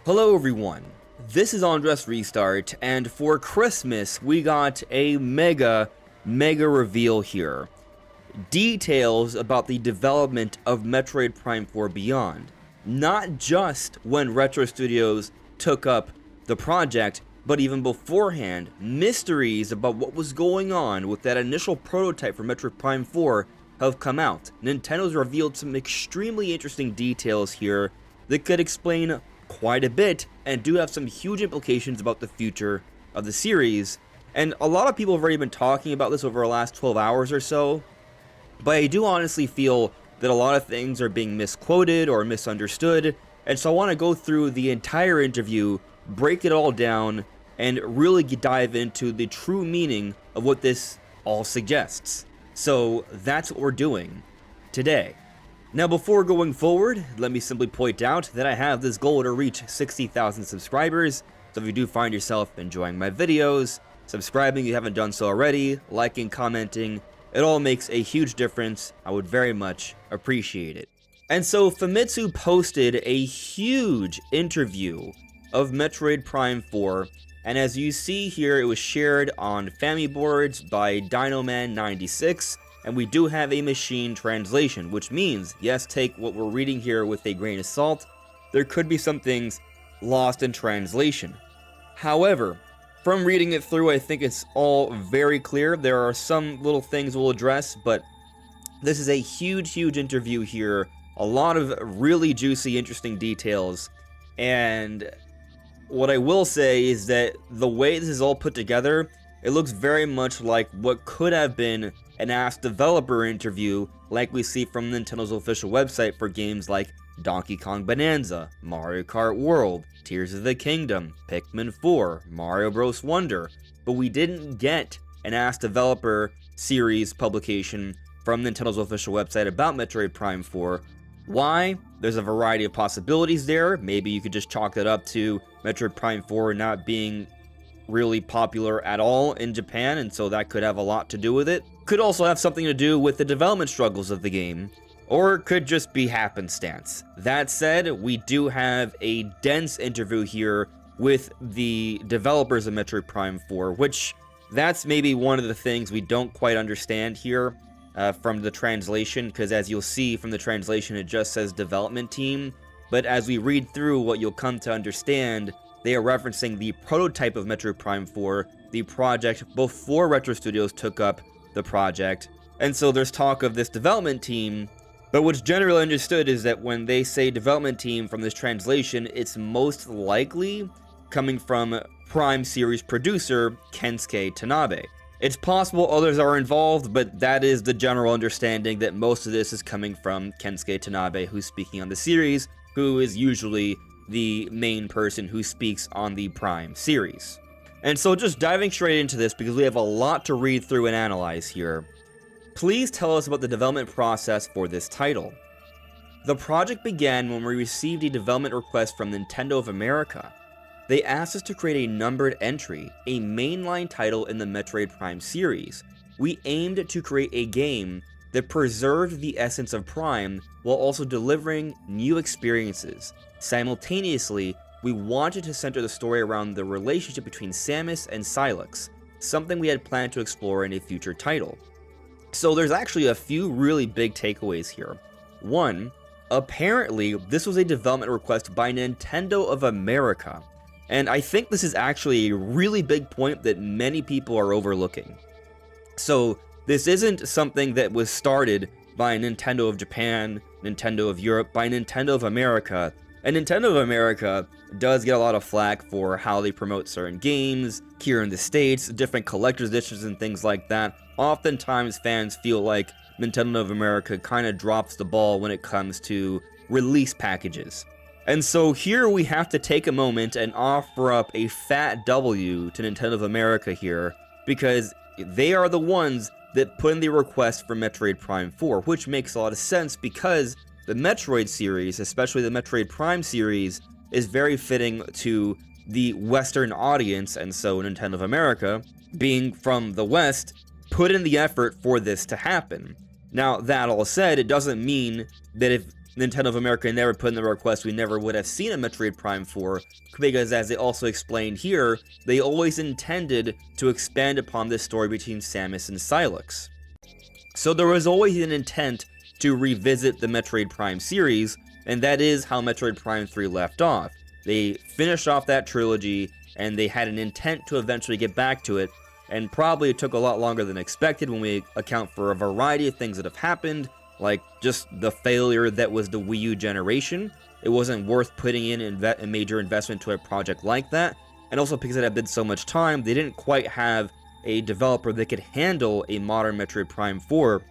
Hello everyone, this is AndresRestart, and for Christmas we got a mega reveal here. Details about the development of Metroid Prime 4 Beyond. Not just when Retro Studios took up the project, but even beforehand, mysteries about what was going on with that initial prototype for Metroid Prime 4 have come out. Nintendo's revealed some extremely interesting details here that could explain quite a bit and do have some huge implications about the future of the series. And a lot of people have already been talking about this over the last 12 hours or so, but I do honestly feel that a lot of things are being misquoted or misunderstood, and so I want to go through the entire interview, break it all down, and really dive into the true meaning of what this all suggests. So that's what we're doing today. Now, before going forward, let me simply point out that I have this goal to reach 60,000 subscribers, so if you do find yourself enjoying my videos, subscribing if you haven't done so already, liking, commenting, it all makes a huge difference. I would very much appreciate it. And so Famitsu posted a huge interview of Metroid Prime 4, and as you see here, it was shared on Fami boards by Dinoman96, and we do have a machine translation, which means, yes, take what we're reading here with a grain of salt, there could be some things lost in translation. However, from reading it through, I think it's all very clear. There are some little things we'll address, but this is a huge interview here. A lot of really juicy, interesting details, and what I will say is that the way this is all put together, it looks very much like what could have been an Ask Developer interview like we see from Nintendo's official website for games like Donkey Kong Bonanza, Mario Kart World, Tears of the Kingdom, Pikmin 4, Mario Bros. Wonder, but we didn't get an Ask Developer series publication from Nintendo's official website about Metroid Prime 4. Why? There's a variety of possibilities there. Maybe you could just chalk that up to Metroid Prime 4 not being really popular at all in Japan, and so that could have a lot to do with it. Could also have something to do with the development struggles of the game, or it could just be happenstance. That said, we do have a dense interview here with the developers of Metroid Prime 4, which that's maybe one of the things we don't quite understand here from the translation, because as you'll see from the translation, it just says development team, but as we read through, what you'll come to understand, they are referencing the prototype of Metroid Prime 4, the project before Retro Studios took up the project. And so there's talk of this development team, but what's generally understood is that when they say development team from this translation, it's most likely coming from Prime series producer Kensuke Tanabe. It's possible others are involved, but that is the general understanding, that most of this is coming from Kensuke Tanabe, who's speaking on the series, who is usually the main person who speaks on the Prime series. And so just diving straight into this, because we have a lot to read through and analyze here, please tell us about the development process for this title. The project began when we received a development request from Nintendo of America. They asked us to create a numbered entry, a mainline title in the Metroid Prime series. We aimed to create a game that preserved the essence of Prime while also delivering new experiences. Simultaneously, we wanted to center the story around the relationship between Samus and Sylux, something we had planned to explore in a future title. So there's actually a few really big takeaways here. One, apparently this was a development request by Nintendo of America, and I think this is actually a really big point that many people are overlooking. So this isn't something that was started by Nintendo of Japan, Nintendo of Europe, by Nintendo of America. And Nintendo of America does get a lot of flack for how they promote certain games here in the States, different collector's editions and things like that. Oftentimes fans feel like Nintendo of America kind of drops the ball when it comes to release packages. And so here we have to take a moment and offer up a fat W to Nintendo of America here, because they are the ones that put in the request for Metroid Prime 4, which makes a lot of sense because the Metroid series, especially the Metroid Prime series, is very fitting to the Western audience, and so Nintendo of America, being from the West, put in the effort for this to happen. Now, that all said, it doesn't mean that if Nintendo of America never put in the request, we never would have seen a Metroid Prime 4, because as they also explained here, they always intended to expand upon this story between Samus and Sylux. So there was always an intent to revisit the Metroid Prime series, and that is how Metroid Prime 3 left off. They finished off that trilogy, and they had an intent to eventually get back to it, and probably it took a lot longer than expected when we account for a variety of things that have happened, like just the failure that was the Wii U generation. It wasn't worth putting in a major investment to a project like that, and also because it had been so much time, they didn't quite have a developer that could handle a modern Metroid Prime 4,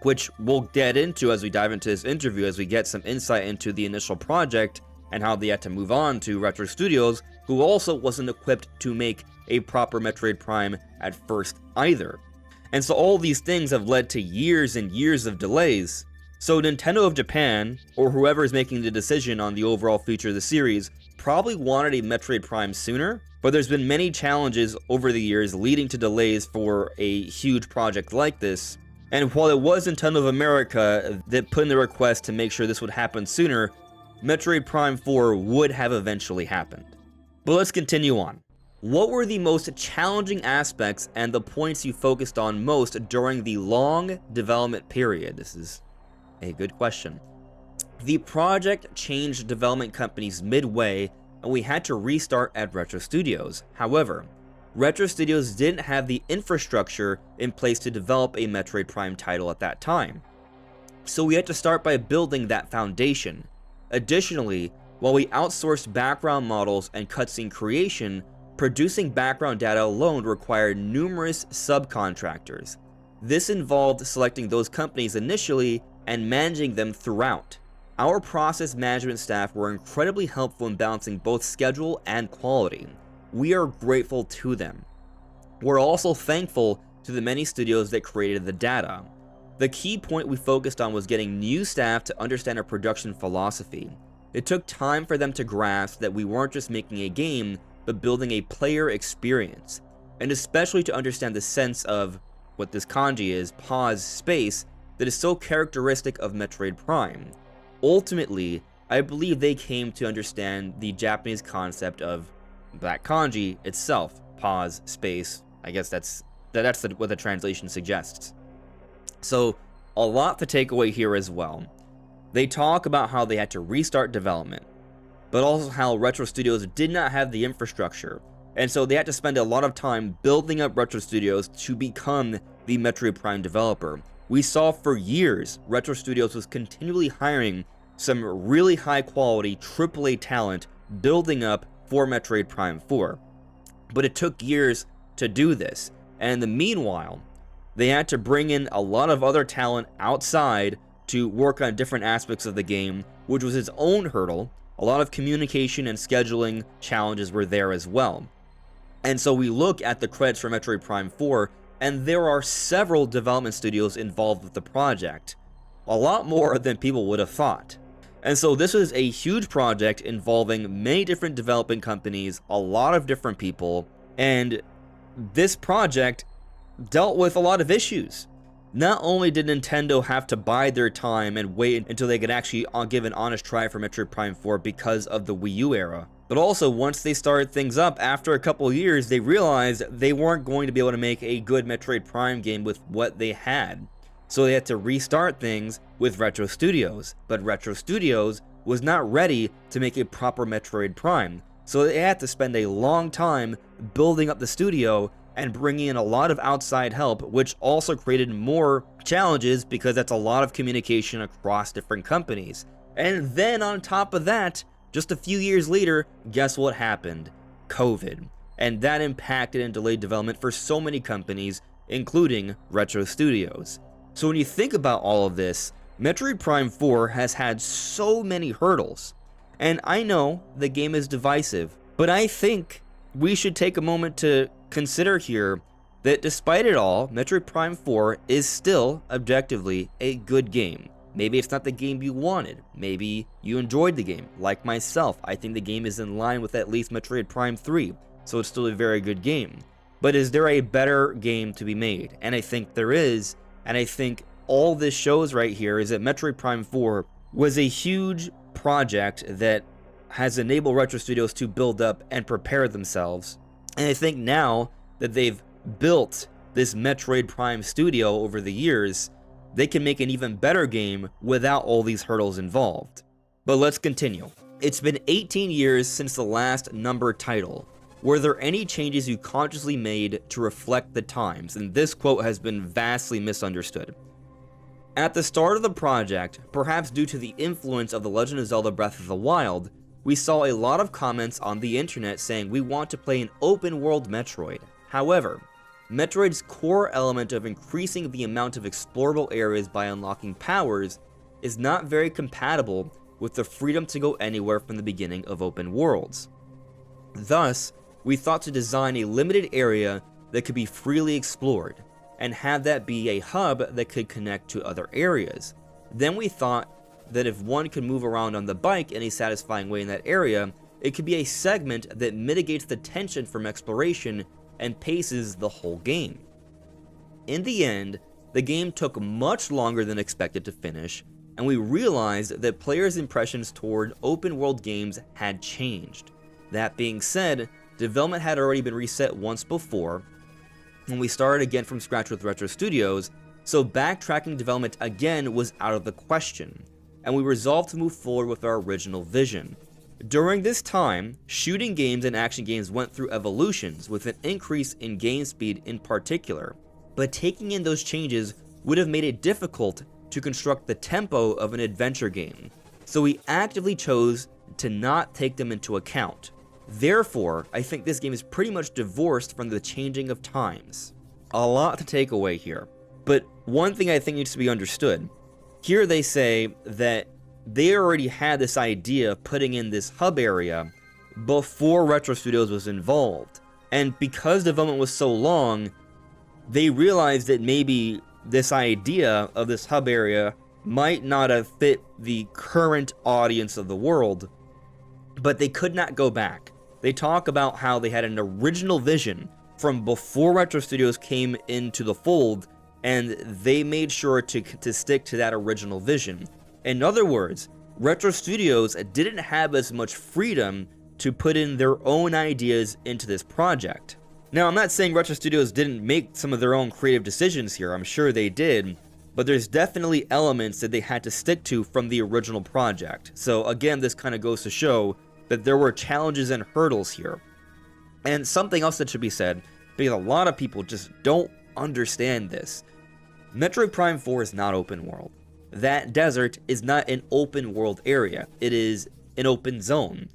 which we'll get into as we dive into this interview, as we get some insight into the initial project and how they had to move on to Retro Studios, who also wasn't equipped to make a proper Metroid Prime at first either. And so all these things have led to years and years of delays. So Nintendo of Japan, or whoever is making the decision on the overall future of the series, probably wanted a Metroid Prime sooner, but there's been many challenges over the years leading to delays for a huge project like this. And while it was Nintendo of America that put in the request to make sure this would happen sooner, Metroid Prime 4 would have eventually happened. But let's continue on. What were the most challenging aspects and the points you focused on most during the long development period? This is a good question. The project changed development companies midway, and we had to restart at Retro Studios. However, Retro Studios didn't have the infrastructure in place to develop a Metroid Prime title at that time. So we had to start by building that foundation. Additionally, while we outsourced background models and cutscene creation, producing background data alone required numerous subcontractors. This involved selecting those companies initially and managing them throughout. Our process management staff were incredibly helpful in balancing both schedule and quality. We are grateful to them. We're also thankful to the many studios that created the data. The key point we focused on was getting new staff to understand our production philosophy. It took time for them to grasp that we weren't just making a game, but building a player experience, and especially to understand the sense of what this kanji is, pause space, that is so characteristic of Metroid Prime. Ultimately, I believe they came to understand the Japanese concept of that kanji itself, pause space. I guess that's what the translation suggests. So, a lot to take away here as well. They talk about how they had to restart development, but also how Retro Studios did not have the infrastructure, and so they had to spend a lot of time building up Retro Studios to become the Metroid Prime developer. We saw for years Retro Studios was continually hiring some really high quality AAA talent building up for Metroid Prime 4, but it took years to do this, and in the meanwhile, they had to bring in a lot of other talent outside to work on different aspects of the game, which was its own hurdle. A lot of communication and scheduling challenges were there as well. And so we look at the credits for Metroid Prime 4, and there are several development studios involved with the project. A lot more than people would have thought. And so this was a huge project involving many different development companies, a lot of different people, and this project dealt with a lot of issues. Not only did Nintendo have to bide their time and wait until they could actually give an honest try for Metroid Prime 4 because of the Wii U era, but also once they started things up, after a couple years, they realized they weren't going to be able to make a good Metroid Prime game with what they had. So they had to restart things with Retro Studios, but Retro Studios was not ready to make a proper Metroid Prime. So they had to spend a long time building up the studio and bringing in a lot of outside help, which also created more challenges because that's a lot of communication across different companies. And then on top of that, just a few years later, guess what happened? COVID. And that impacted and delayed development for so many companies, including Retro Studios. So when you think about all of this, Metroid Prime 4 has had so many hurdles. And I know the game is divisive, but I think we should take a moment to consider here that despite it all, Metroid Prime 4 is still objectively a good game. Maybe it's not the game you wanted. Maybe you enjoyed the game. Like myself, I think the game is in line with at least Metroid Prime 3, so it's still a very good game. But is there a better game to be made? And I think there is, and I think all this shows right here is that Metroid Prime 4 was a huge project that has enabled Retro Studios to build up and prepare themselves. And I think now that they've built this Metroid Prime studio over the years, they can make an even better game without all these hurdles involved. But let's continue. It's been 18 years since the last numbered title. Were there any changes you consciously made to reflect the times? And this quote has been vastly misunderstood. At the start of the project, perhaps due to the influence of The Legend of Zelda Breath of the Wild, we saw a lot of comments on the internet saying we want to play an open-world Metroid. However, Metroid's core element of increasing the amount of explorable areas by unlocking powers is not very compatible with the freedom to go anywhere from the beginning of open worlds. Thus, we thought to design a limited area that could be freely explored, and have that be a hub that could connect to other areas. Then we thought that if one could move around on the bike in a satisfying way in that area, it could be a segment that mitigates the tension from exploration and paces the whole game. In the end, the game took much longer than expected to finish, and we realized that players' impressions toward open-world games had changed. That being said, development had already been reset once before, when we started again from scratch with Retro Studios, so backtracking development again was out of the question, and we resolved to move forward with our original vision. During this time, shooting games and action games went through evolutions, with an increase in game speed in particular, but taking in those changes would have made it difficult to construct the tempo of an adventure game, so we actively chose to not take them into account. Therefore, I think this game is pretty much divorced from the changing of times. A lot to take away here, but one thing I think needs to be understood. Here they say that they already had this idea of putting in this hub area before Retro Studios was involved, and because development was so long, they realized that maybe this idea of this hub area might not have fit the current audience of the world, but they could not go back. They talk about how they had an original vision from before Retro Studios came into the fold, and they made sure to stick to that original vision. In other words, Retro Studios didn't have as much freedom to put in their own ideas into this project. Now, I'm not saying Retro Studios didn't make some of their own creative decisions here, I'm sure they did, but there's definitely elements that they had to stick to from the original project. So again, this kind of goes to show that there were challenges and hurdles here. And something else that should be said, because a lot of people just don't understand this. Metroid Prime 4 is not open world. That desert is not an open world area. It is an open zone.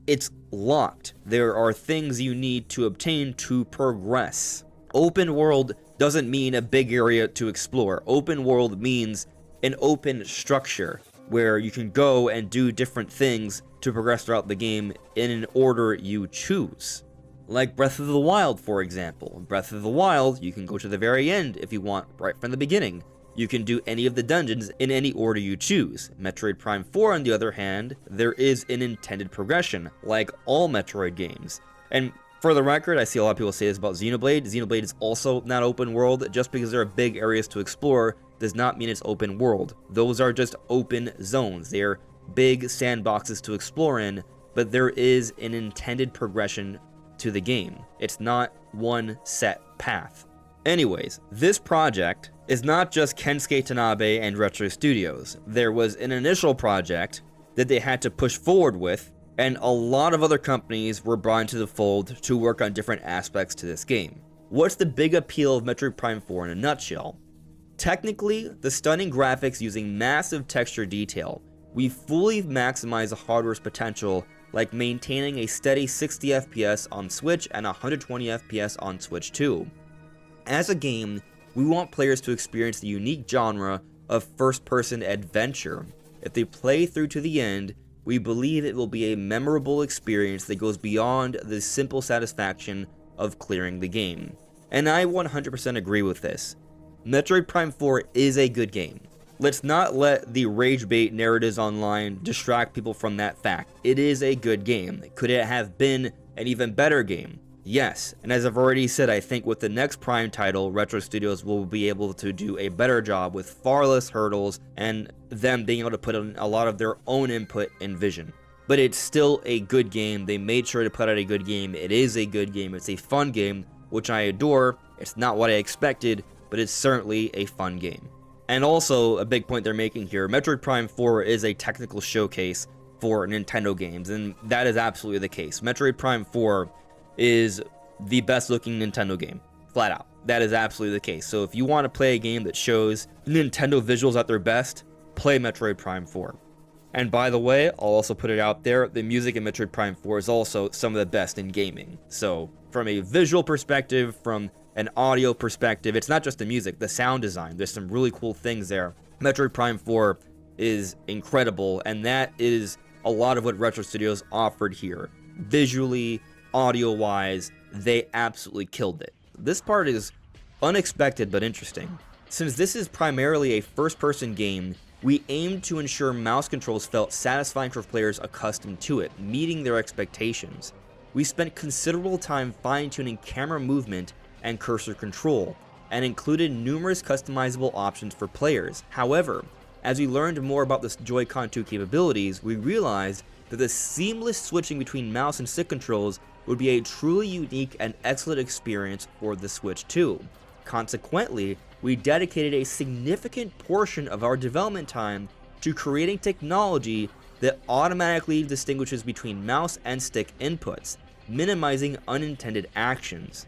It's locked. There are things you need to obtain to progress. Open world doesn't mean a big area to explore. Open world means an open structure where you can go and do different things to progress throughout the game in an order you choose. Like Breath of the Wild, for example. Breath of the Wild, you can go to the very end if you want, right from the beginning. You can do any of the dungeons in any order you choose. Metroid Prime 4, on the other hand, there is an intended progression, like all Metroid games. And for the record, I see a lot of people say this about Xenoblade. Xenoblade is also not open world. Just because there are big areas to explore does not mean it's open world. Those are just open zones. They are big sandboxes to explore in, but there is an intended progression to the game. It's not one set path. Anyways, this project is not just Kensuke Tanabe and Retro Studios. There was an initial project that they had to push forward with, and a lot of other companies were brought into the fold to work on different aspects to this game. What's the big appeal of Metroid Prime 4 in a nutshell? Technically, the stunning graphics using massive texture detail. We fully maximize the hardware's potential, like maintaining a steady 60 FPS on Switch and 120 FPS on Switch 2. As a game, we want players to experience the unique genre of first-person adventure. If they play through to the end, we believe it will be a memorable experience that goes beyond the simple satisfaction of clearing the game. And I 100% agree with this. Metroid Prime 4 is a good game. Let's not let the rage bait narratives online distract people from that fact. It is a good game. Could it have been an even better game? Yes, and as I've already said, I think with the next Prime title, Retro Studios will be able to do a better job with far less hurdles and them being able to put in a lot of their own input and vision. But it's still a good game. They made sure to put out a good game. It is a good game. It's a fun game, which I adore. It's not what I expected, but it's certainly a fun game. And also, a big point they're making here, Metroid Prime 4 is a technical showcase for Nintendo games, and that is absolutely the case. Metroid Prime 4 is the best looking Nintendo game, flat out. That is absolutely the case. So if you want to play a game that shows Nintendo visuals at their best, play Metroid Prime 4. And by the way, I'll also put it out there, the music in Metroid Prime 4 is also some of the best in gaming. So from a visual perspective, from an audio perspective, it's not just the music, the sound design, there's some really cool things there. Metroid Prime 4 is incredible, and that is a lot of what Retro Studios offered here. Visually, audio-wise, they absolutely killed it. This part is unexpected but interesting. Since this is primarily a first-person game, we aimed to ensure mouse controls felt satisfying for players accustomed to it, meeting their expectations. We spent considerable time fine-tuning camera movement and cursor control, and included numerous customizable options for players. However, as we learned more about the Joy-Con 2 capabilities, we realized that the seamless switching between mouse and stick controls would be a truly unique and excellent experience for the Switch 2. Consequently, we dedicated a significant portion of our development time to creating technology that automatically distinguishes between mouse and stick inputs, minimizing unintended actions.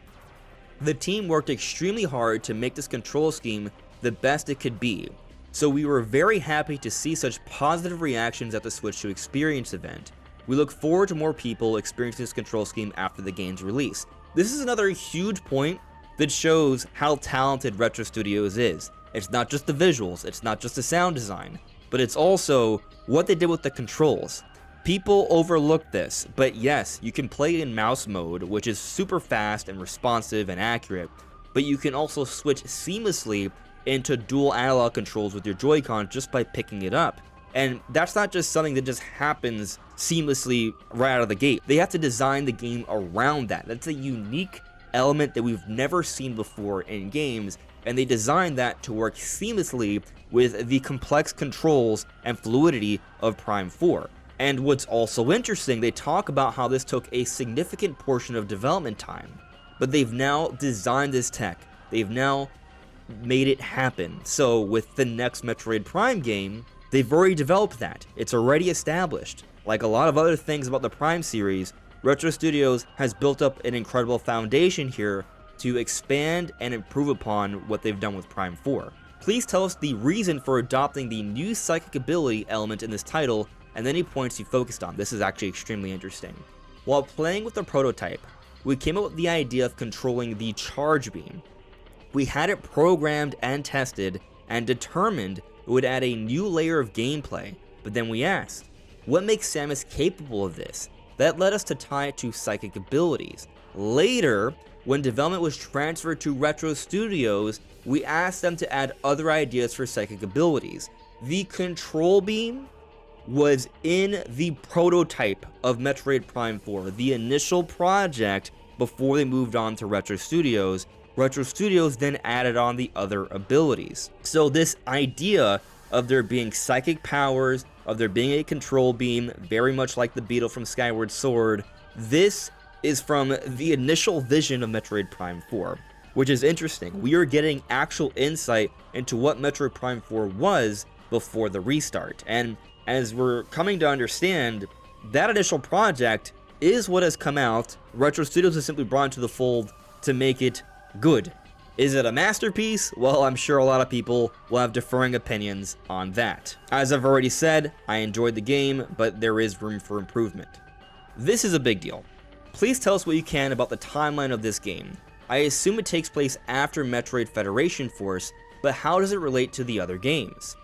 The team worked extremely hard to make this control scheme the best it could be, so we were very happy to see such positive reactions at the Switch 2 Experience event. We look forward to more people experiencing this control scheme after the game's release. This is another huge point that shows how talented Retro Studios is. It's not just the visuals, it's not just the sound design, but it's also what they did with the controls. People overlook this, but yes, you can play in mouse mode, which is super fast and responsive and accurate, but you can also switch seamlessly into dual analog controls with your Joy-Con just by picking it up. And that's not just something that just happens seamlessly right out of the gate. They have to design the game around that. That's a unique element that we've never seen before in games, and they designed that to work seamlessly with the complex controls and fluidity of Prime 4. And what's also interesting, they talk about how this took a significant portion of development time, but they've now designed this tech. They've now made it happen. So with the next Metroid Prime game, they've already developed that. It's already established. Like a lot of other things about the Prime series, Retro Studios has built up an incredible foundation here to expand and improve upon what they've done with Prime 4. Please tell us the reason for adopting the new psychic ability element in this title and any points you focused on. This is actually extremely interesting. While playing with the prototype, we came up with the idea of controlling the charge beam. We had it programmed and tested and determined it would add a new layer of gameplay, but then we asked, what makes Samus capable of this? That led us to tie it to psychic abilities. Later, when development was transferred to Retro Studios, we asked them to add other ideas for psychic abilities. The control beam was in the prototype of Metroid Prime 4, the initial project before they moved on to Retro Studios. Retro Studios then added on the other abilities. So this idea of there being psychic powers, of there being a control beam, very much like the beetle from Skyward Sword, this is from the initial vision of Metroid Prime 4, which is interesting. We are getting actual insight into what Metroid Prime 4 was before the restart, and as we're coming to understand, that initial project is what has come out. Retro Studios has simply brought into the fold to make it good. Is it a masterpiece? Well, I'm sure a lot of people will have differing opinions on that. As I've already said, I enjoyed the game, but there is room for improvement. This is a big deal. Please tell us what you can about the timeline of this game. I assume it takes place after Metroid Federation Force, but how does it relate to the other games?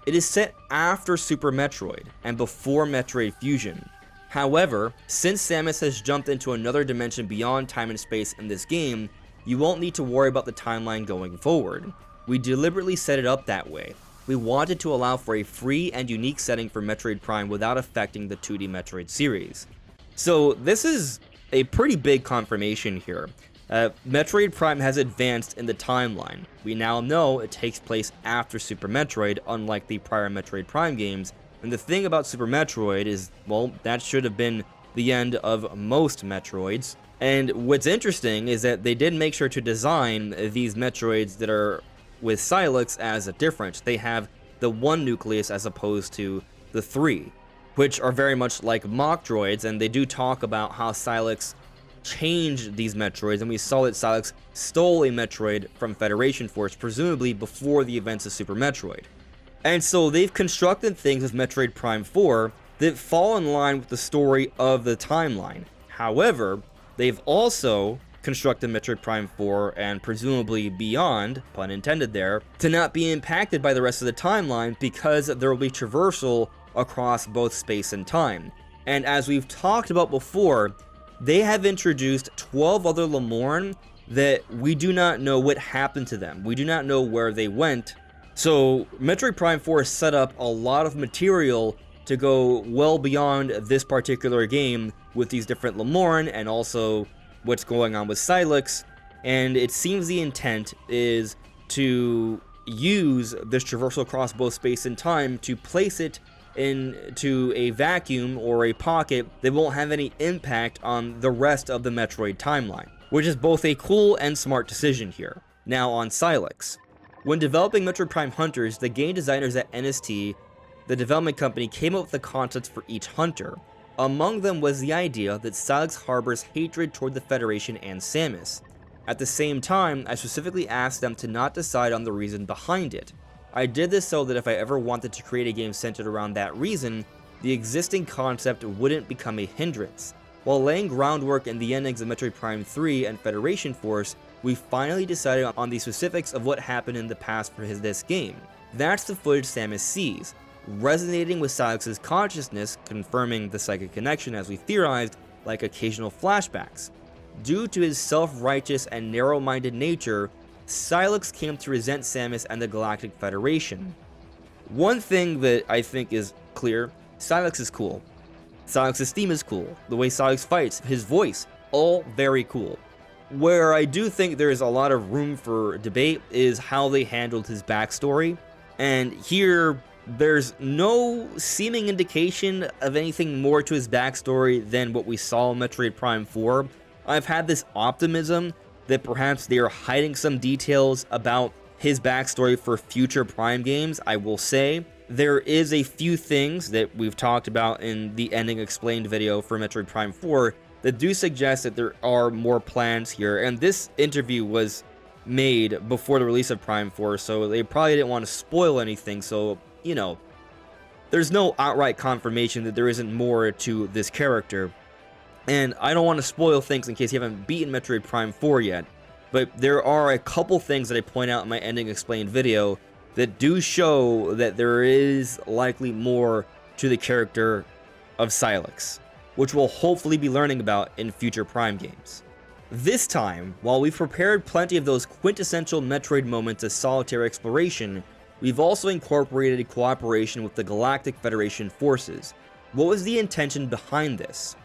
It is set after Super Metroid and before Metroid Fusion. However, since Samus has jumped into another dimension beyond time and space in this game, you won't need to worry about the timeline going forward. We deliberately set it up that way. We wanted to allow for a free and unique setting for Metroid Prime without affecting the 2D Metroid series. So this is a pretty big confirmation here. Metroid Prime has advanced in the timeline. We now know it takes place after Super Metroid, unlike the prior Metroid Prime games. And the thing about Super Metroid is, well, that should have been the end of most Metroids. And what's interesting is that they did make sure to design these Metroids that are with Sylux as a difference. They have the one nucleus as opposed to the three, which are very much like mock droids, and they do talk about how Sylux changed these Metroids, and we saw that Sylux stole a Metroid from Federation Force, presumably before the events of Super Metroid. And so they've constructed things with Metroid Prime 4 that fall in line with the story of the timeline. However, they've also constructed Metroid Prime 4 and presumably beyond, pun intended there, to not be impacted by the rest of the timeline because there will be traversal across both space and time. And as we've talked about before, they have introduced 12 other Lemorn that we do not know what happened to them. We do not know where they went. So Metroid Prime 4 set up a lot of material to go well beyond this particular game with these different Lemorn and also what's going on with Sylux. And it seems the intent is to use this traversal across both space and time to place it into a vacuum or a pocket that won't have any impact on the rest of the Metroid timeline, which is both a cool and smart decision here. Now on Sylux. When developing Metroid Prime Hunters, the game designers at NST, the development company, came up with the concepts for each hunter. Among them was the idea that Sylux harbors hatred toward the Federation and Samus. At the same time, I specifically asked them to not decide on the reason behind it. I did this so that if I ever wanted to create a game centered around that reason, the existing concept wouldn't become a hindrance. While laying groundwork in the endings of Metroid Prime 3 and Federation Force, we finally decided on the specifics of what happened in the past for this game. That's the footage Samus sees, resonating with Sylux's consciousness, confirming the psychic connection as we theorized, like occasional flashbacks. Due to his self-righteous and narrow-minded nature, Sylux came to resent Samus and the Galactic Federation. One thing that I think is clear, Sylux is cool. Sylux's theme is cool. The way Sylux fights, his voice, all very cool. Where I do think there is a lot of room for debate is how they handled his backstory. And here, there's no seeming indication of anything more to his backstory than what we saw in Metroid Prime 4. I've had this optimism that perhaps they are hiding some details about his backstory for future Prime games. I will say there is a few things that we've talked about in the ending explained video for Metroid Prime 4 that do suggest that there are more plans here, and this interview was made before the release of Prime 4, so they probably didn't want to spoil anything, so, you know, there's no outright confirmation that there isn't more to this character. And I don't want to spoil things in case you haven't beaten Metroid Prime 4 yet, but there are a couple things that I point out in my ending explained video that do show that there is likely more to the character of Sylux, which we'll hopefully be learning about in future Prime games. This time, while we've prepared plenty of those quintessential Metroid moments of solitary exploration, we've also incorporated cooperation with the Galactic Federation forces. What was the intention behind this?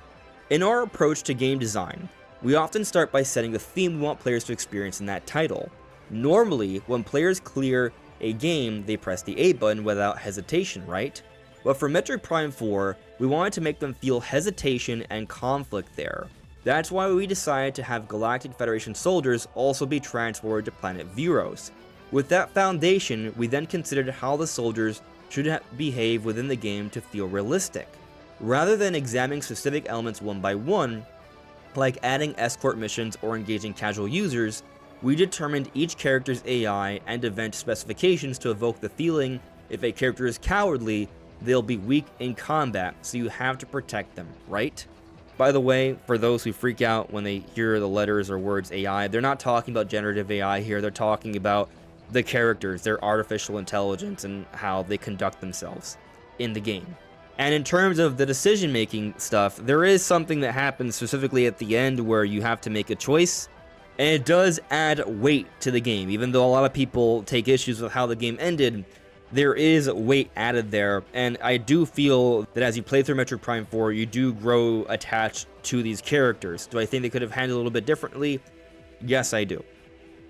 In our approach to game design, we often start by setting the theme we want players to experience in that title. Normally, when players clear a game, they press the A button without hesitation, right? But for Metroid Prime 4, we wanted to make them feel hesitation and conflict there. That's why we decided to have Galactic Federation soldiers also be transported to planet Vuros. With that foundation, we then considered how the soldiers should behave within the game to feel realistic. Rather than examining specific elements one by one, like adding escort missions or engaging casual users, we determined each character's AI and event specifications to evoke the feeling if a character is cowardly, they'll be weak in combat, so you have to protect them, right? By the way, for those who freak out when they hear the letters or words AI, they're not talking about generative AI here, they're talking about the characters, their artificial intelligence, and how they conduct themselves in the game. And in terms of the decision-making stuff, there is something that happens specifically at the end where you have to make a choice, and it does add weight to the game. Even though a lot of people take issues with how the game ended, there is weight added there, and I do feel that as you play through Metroid Prime 4, you do grow attached to these characters. Do I think they could have handled it a little bit differently? Yes, I do.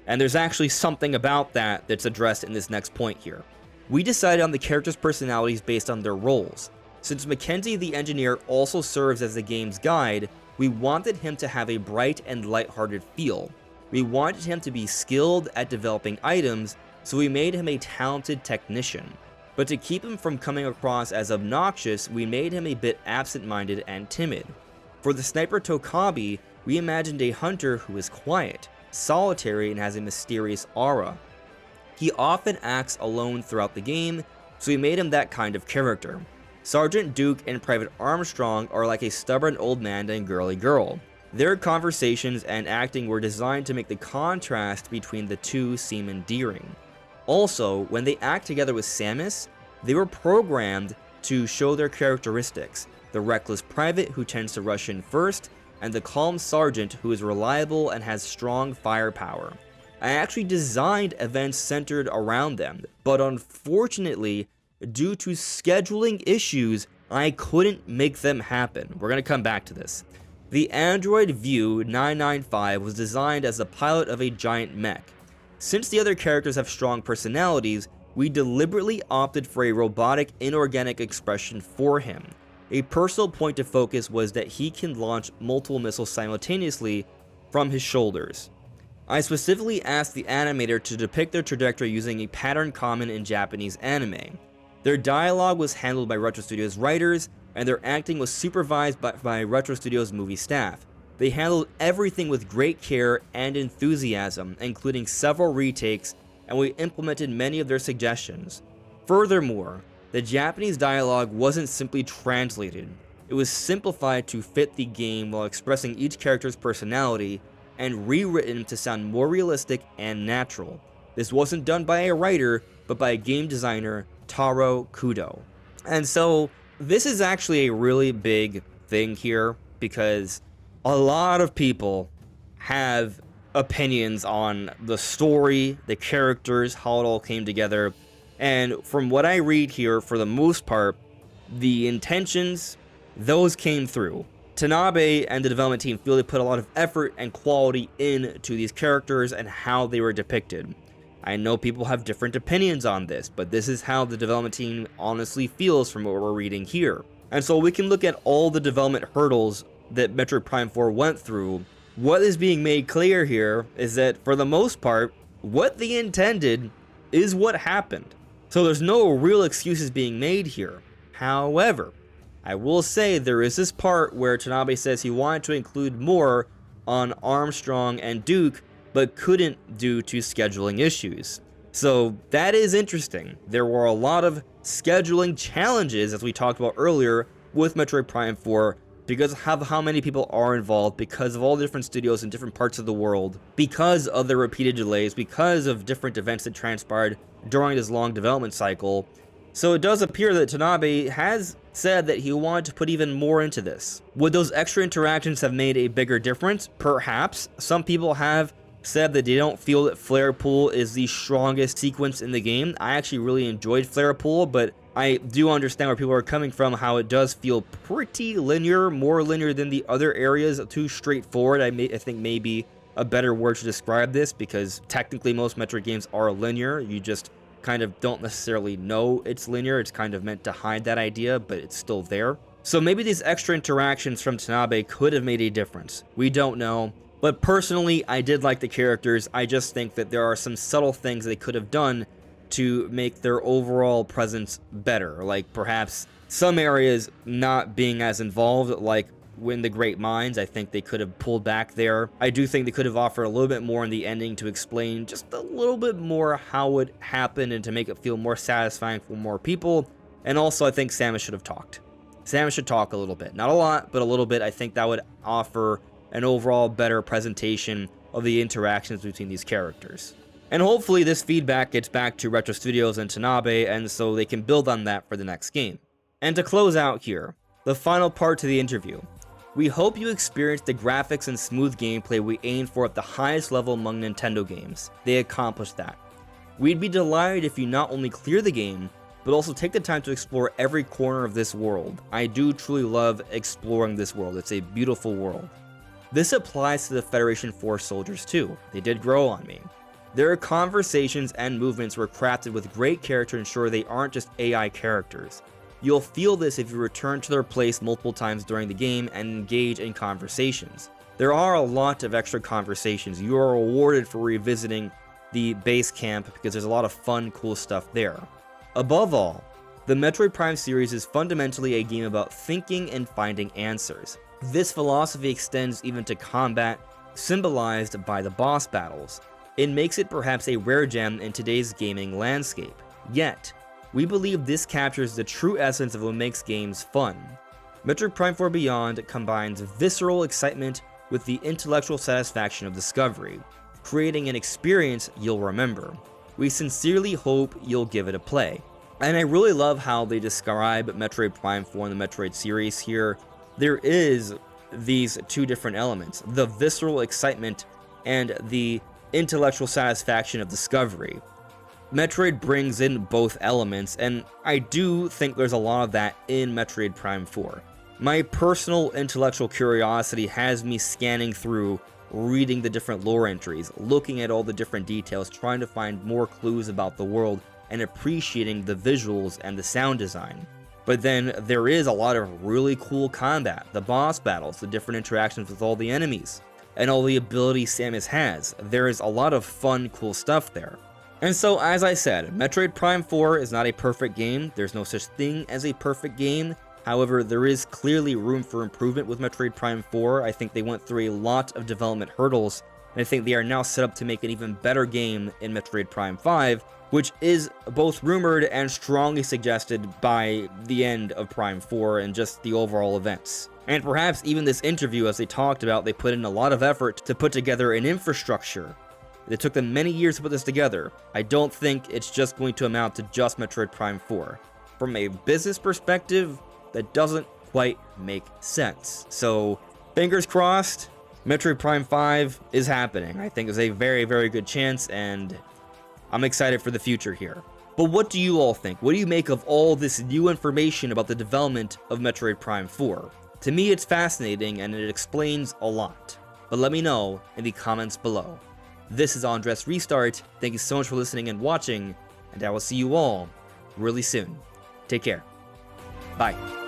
And there's actually something about that that's addressed in this next point here. We decided on the characters' personalities based on their roles. Since Mackenzie the engineer also serves as the game's guide, we wanted him to have a bright and lighthearted feel. We wanted him to be skilled at developing items, so we made him a talented technician. But to keep him from coming across as obnoxious, we made him a bit absent-minded and timid. For the sniper Tokabi, we imagined a hunter who is quiet, solitary, and has a mysterious aura. He often acts alone throughout the game, so we made him that kind of character. Sergeant Duke and Private Armstrong are like a stubborn old man and girly girl. Their conversations and acting were designed to make the contrast between the two seem endearing. Also, when they act together with Samus, they were programmed to show their characteristics: the reckless private who tends to rush in first, and the calm sergeant who is reliable and has strong firepower. I actually designed events centered around them, but unfortunately, due to scheduling issues, I couldn't make them happen. We're going to come back to this. The Android View 995 was designed as the pilot of a giant mech. Since the other characters have strong personalities, we deliberately opted for a robotic, inorganic expression for him. A personal point of focus was that he can launch multiple missiles simultaneously from his shoulders. I specifically asked the animator to depict their trajectory using a pattern common in Japanese anime. Their dialogue was handled by Retro Studios writers, and their acting was supervised by Retro Studios movie staff. They handled everything with great care and enthusiasm, including several retakes, and we implemented many of their suggestions. Furthermore, the Japanese dialogue wasn't simply translated. It was simplified to fit the game while expressing each character's personality, and rewritten to sound more realistic and natural. This wasn't done by a writer, but by a game designer, Taro Kudo. And so, this is actually a really big thing here, because a lot of people have opinions on the story, the characters, how it all came together, and from what I read here, for the most part, the intentions, those came through. Tanabe and the development team feel they put a lot of effort and quality into these characters and how they were depicted. I know people have different opinions on this, but this is how the development team honestly feels from what we're reading here. And so we can look at all the development hurdles that Metroid Prime 4 went through. What is being made clear here is that, for the most part, what they intended is what happened. So there's no real excuses being made here. However, I will say there is this part where Tanabe says he wanted to include more on Armstrong and Duke, but couldn't due to scheduling issues. So that is interesting. There were a lot of scheduling challenges, as we talked about earlier, with Metroid Prime 4, because of how many people are involved, because of all the different studios in different parts of the world, because of the repeated delays, because of different events that transpired during this long development cycle. So it does appear that Tanabe has said that he wanted to put even more into this. Would those extra interactions have made a bigger difference? Perhaps. Some people have said that they don't feel that Flare Pool is the strongest sequence in the game. I actually really enjoyed Flare Pool, but I do understand where people are coming from, how it does feel pretty linear, more linear than the other areas, too straightforward. I think maybe a better word to describe this, because technically most Metroid games are linear. You just kind of don't necessarily know it's linear. It's kind of meant to hide that idea, but it's still there. So maybe these extra interactions from Tanabe could have made a difference. We don't know. But personally, I did like the characters. I just think that there are some subtle things they could have done to make their overall presence better. Like perhaps some areas not being as involved, like in the Great Mines. I think they could have pulled back there. I do think they could have offered a little bit more in the ending to explain just a little bit more how it happened and to make it feel more satisfying for more people. And also, I think Samus should have talked. Samus should talk a little bit. Not a lot, but a little bit. I think that would offer an overall better presentation of the interactions between these characters. And hopefully this feedback gets back to Retro Studios and Tanabe, and so they can build on that for the next game. And to close out here, the final part to the interview. We hope you experienced the graphics and smooth gameplay we aimed for at the highest level among Nintendo games. They accomplished that. We'd be delighted if you not only clear the game, but also take the time to explore every corner of this world. I do truly love exploring this world. It's a beautiful world. This applies to the Federation Force soldiers too. They did grow on me. Their conversations and movements were crafted with great care to ensure they aren't just AI characters. You'll feel this if you return to their place multiple times during the game and engage in conversations. There are a lot of extra conversations. You are rewarded for revisiting the base camp because there's a lot of fun, cool stuff there. Above all, the Metroid Prime series is fundamentally a game about thinking and finding answers. This philosophy extends even to combat, symbolized by the boss battles. It makes it perhaps a rare gem in today's gaming landscape. Yet, we believe this captures the true essence of what makes games fun. Metroid Prime 4 Beyond combines visceral excitement with the intellectual satisfaction of discovery, creating an experience you'll remember. We sincerely hope you'll give it a play. And I really love how they describe Metroid Prime 4 in the Metroid series here. There is these two different elements, the visceral excitement and the intellectual satisfaction of discovery. Metroid brings in both elements, and I do think there's a lot of that in Metroid Prime 4. My personal intellectual curiosity has me scanning through, reading the different lore entries, looking at all the different details, trying to find more clues about the world, and appreciating the visuals and the sound design. But then there is a lot of really cool combat, the boss battles, the different interactions with all the enemies, and all the abilities Samus has. There is a lot of fun, cool stuff there. And so, as I said, Metroid Prime 4 is not a perfect game. There's no such thing as a perfect game. However, there is clearly room for improvement with Metroid Prime 4. I think they went through a lot of development hurdles, and I think they are now set up to make an even better game in Metroid Prime 5, which is both rumored and strongly suggested by the end of Prime 4 and just the overall events. And perhaps even this interview, as they talked about, they put in a lot of effort to put together an infrastructure. It took them many years to put this together. I don't think it's just going to amount to just Metroid Prime 4. From a business perspective, that doesn't quite make sense. So, fingers crossed, Metroid Prime 5 is happening. I think there's a very, very good chance, and I'm excited for the future here. But what do you all think? What do you make of all this new information about the development of Metroid Prime 4? To me, it's fascinating, and it explains a lot. But let me know in the comments below. This is AndresRestart. Thank you so much for listening and watching, and I will see you all really soon. Take care. Bye.